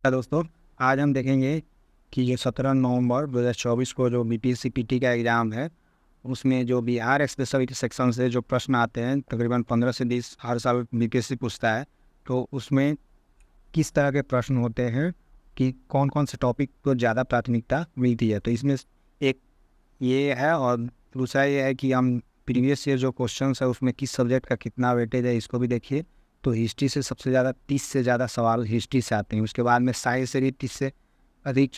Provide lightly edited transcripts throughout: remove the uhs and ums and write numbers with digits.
दोस्तों, आज हम देखेंगे कि जो 17 नवंबर 2024 को जो बीपीएससी पीटी का एग्ज़ाम है, उसमें जो बिहार स्पेशल सेक्शन से जो प्रश्न आते हैं, तकरीबन 15 से 20 हर साल बीपीएससी पूछता है। तो उसमें किस तरह के प्रश्न होते हैं कि कौन-कौन से टॉपिक को ज़्यादा प्राथमिकता मिलती है। तो इसमें एक ये है और दूसरा ये है कि हम प्रीवियस ईयर जो क्वेश्चंस है उसमें किस सब्जेक्ट का कितना वेटेज है, इसको भी देखिए। तो हिस्ट्री से सबसे ज़्यादा 30 से ज़्यादा सवाल हिस्ट्री से आते हैं। उसके बाद में साइंस से भी 30 से अधिक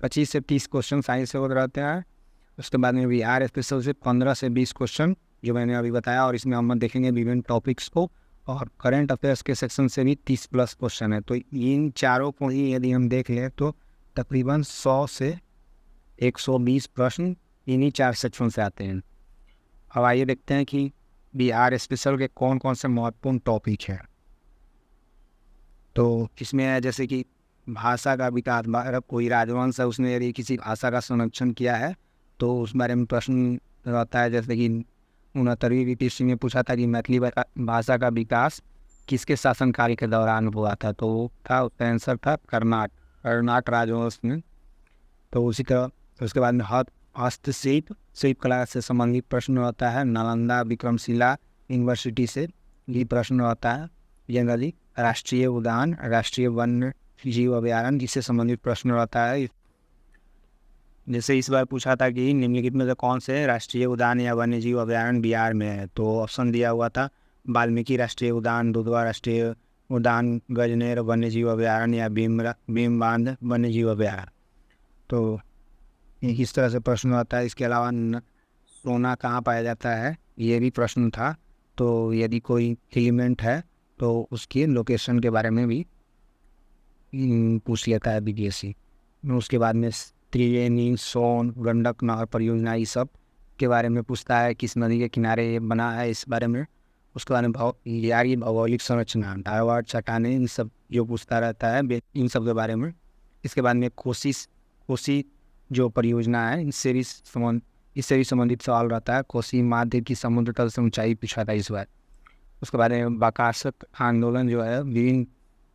25 से 30 क्वेश्चन साइंस से होते रहते हैं। उसके बाद में बिहार स्पेशल से 15 से 20 क्वेश्चन जो मैंने अभी बताया, और इसमें हम देखेंगे विभिन्न टॉपिक्स को। और करंट अफेयर्स के सेक्शन से भी 30 प्लस क्वेश्चन है। तो इन चारों को ही यदि हम देख लें तो तकरीबन 100 से 120 प्रश्न इन्हीं 4 सेक्शन से आते हैं। अब आइए देखते हैं कि बिहार स्पेशल के कौन-कौन से महत्वपूर्ण टॉपिक हैं। तो इसमें है जैसे कि भाषा का विकास, कोई राजवंश है उसने यदि किसी भाषा का संरक्षण किया है तो उस बारे में प्रश्न रहता है। जैसे कि 69वीं बीपीएससी में पूछा था कि मैथिली भाषा का विकास किसके शासनकाल के दौरान हुआ था, तो वो था, उसका आंसर था कर्नाट राजवंश में। तो उसी तरह उसके बाद में हस्तशिल्प शिल्प कला से संबंधित प्रश्न होता है। नालंदा विक्रमशिला यूनिवर्सिटी से ये प्रश्न होता है जनरली। राष्ट्रीय उद्यान, राष्ट्रीय वन्य जीव अभ्यारण्य, जिससे संबंधित प्रश्न रहता है। जैसे इस बार पूछा था कि निम्नलिखित में से कौन से राष्ट्रीय उद्यान या वन्य जीव अभ्यारण्य बिहार में है, तो ऑप्शन दिया हुआ था वाल्मीकि राष्ट्रीय उद्यान, दुधवा राष्ट्रीय उद्यान, गजनेर वन्य जीव अभ्यारण्य या भीम बांध वन्य जीव अभ्यारण्य। तो इस तरह से प्रश्न आता है। इसके अलावा सोना कहाँ पाया जाता है, ये भी प्रश्न था। तो यदि कोई एलिमेंट है तो उसकी लोकेशन के बारे में भी पूछ लेता है बीपीएससी। उसके बाद में त्रिवेणी, सोन, गंडक नहर परियोजना, ये सब के बारे में पूछता है। किस नदी के किनारे ये बना है, इस बारे में। उसके बाद में यारी भौगोलिक संरचना, ढालवाड़, चट्टानें, इन सब जो पूछता रहता है, इन सब के बारे में। इसके बाद में कोसी जो परियोजना है, इससे भी संबंधित सवाल रहता है। कोसी माध्य की समुद्र तल से ऊंचाई पूछा था इस बार। उसके बाद में बकासक आंदोलन जो है, विभिन्न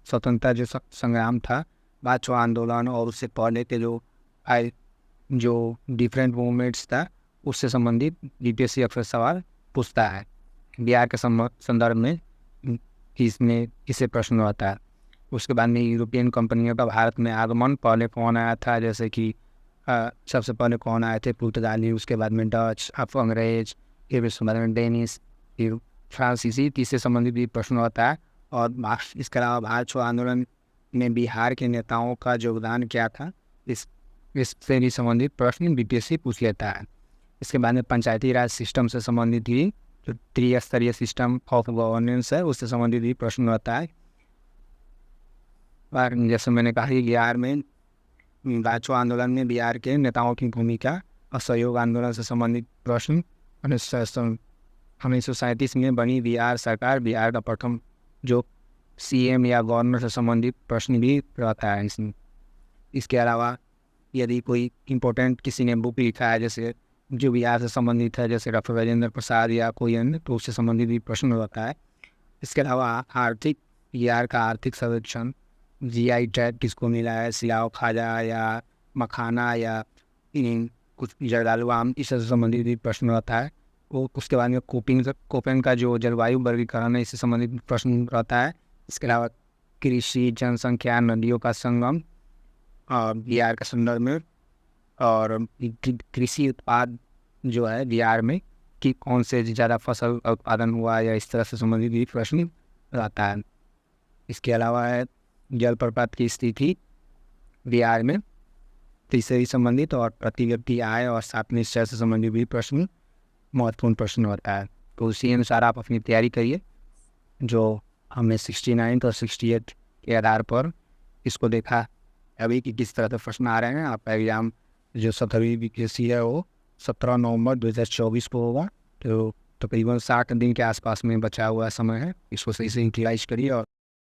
स्वतंत्रता जो संग्राम था, बाचो आंदोलन, और उससे पहले के जो डिफरेंट मूवमेंट्स था, उससे संबंधित बीपीएससी अक्सर सवाल पूछता है। बिहार के संदर्भ में इसमें इससे प्रश्न आता है। उसके बाद में यूरोपियन कंपनियों का भारत में आगमन, पहले कौन आया था, जैसे कि सबसे पहले कौन आए थे, पुर्तगाली, उसके बाद में डच, अब अंग्रेज, फिर उसके बाद में डेनिश, फिर फ्रांसीसी, इससे संबंधित भी प्रश्न होता है। और इसके अलावा भारत छोड़ो आंदोलन में बिहार के नेताओं का योगदान क्या था, इससे भी संबंधित प्रश्न बीपीएससी पूछ लेता है। इसके बाद में पंचायती राज सिस्टम से संबंधित भी, जो त्रिस्तरीय सिस्टम ऑफ गवर्नेंस है, उससे संबंधित भी प्रश्न रहता है। और जैसे मैंने कहा कि बिहार में बाचो आंदोलन में बिहार के नेताओं की भूमिका, असहयोग आंदोलन से संबंधित प्रश्न। 1937 में बनी बिहार सरकार, बिहार का प्रथम जो सीएम या गवर्नर से संबंधित प्रश्न भी रहता है इसमें। इसके अलावा यदि कोई इम्पोर्टेंट किसी ने बुक लिखा है, जैसे जो बिहार से संबंधित है, जैसे डॉक्टर राजेंद्र प्रसाद या कोई अन्य, तो उससे संबंधित भी प्रश्न रहता है। इसके अलावा आर्थिक, बिहार का आर्थिक सर्वेक्षण, जीआई टैग किसको मिला है, सिलाव खाजा या मखाना या कुछ जर्दालू आम, इससे संबंधित भी प्रश्न रहता है। वो उसके बाद में कोपेन का जो जलवायु वर्गीकरण है, इससे संबंधित प्रश्न रहता है। इसके अलावा कृषि, जनसंख्या, नदियों का संगम बिहार के संदर्भ में, और कृषि उत्पाद जो है बिहार में कि कौन से ज़्यादा फसल उत्पादन हुआ, या इस तरह से संबंधित भी प्रश्न रहता है। इसके अलावा है जलप्रपात की स्थिति बिहार में, इससे संबंधित, और प्रति व्यक्ति आय और सात निश्चय से संबंधित भी प्रश्न महत्वपूर्ण प्रश्न होता है। तो उसी अनुसार आप अपनी तैयारी करिए। जो हमने 69 और 68 के आधार पर इसको देखा अभी कि किस तरह से प्रश्न आ रहे हैं। आपका एग्ज़ाम जो 17वीं बीपीएससी है वो 17 नवंबर 2024 को होगा। तो तकरीबन 60 दिन के आसपास में बचा हुआ समय है। इसको सही से यूटिलाइज करिए और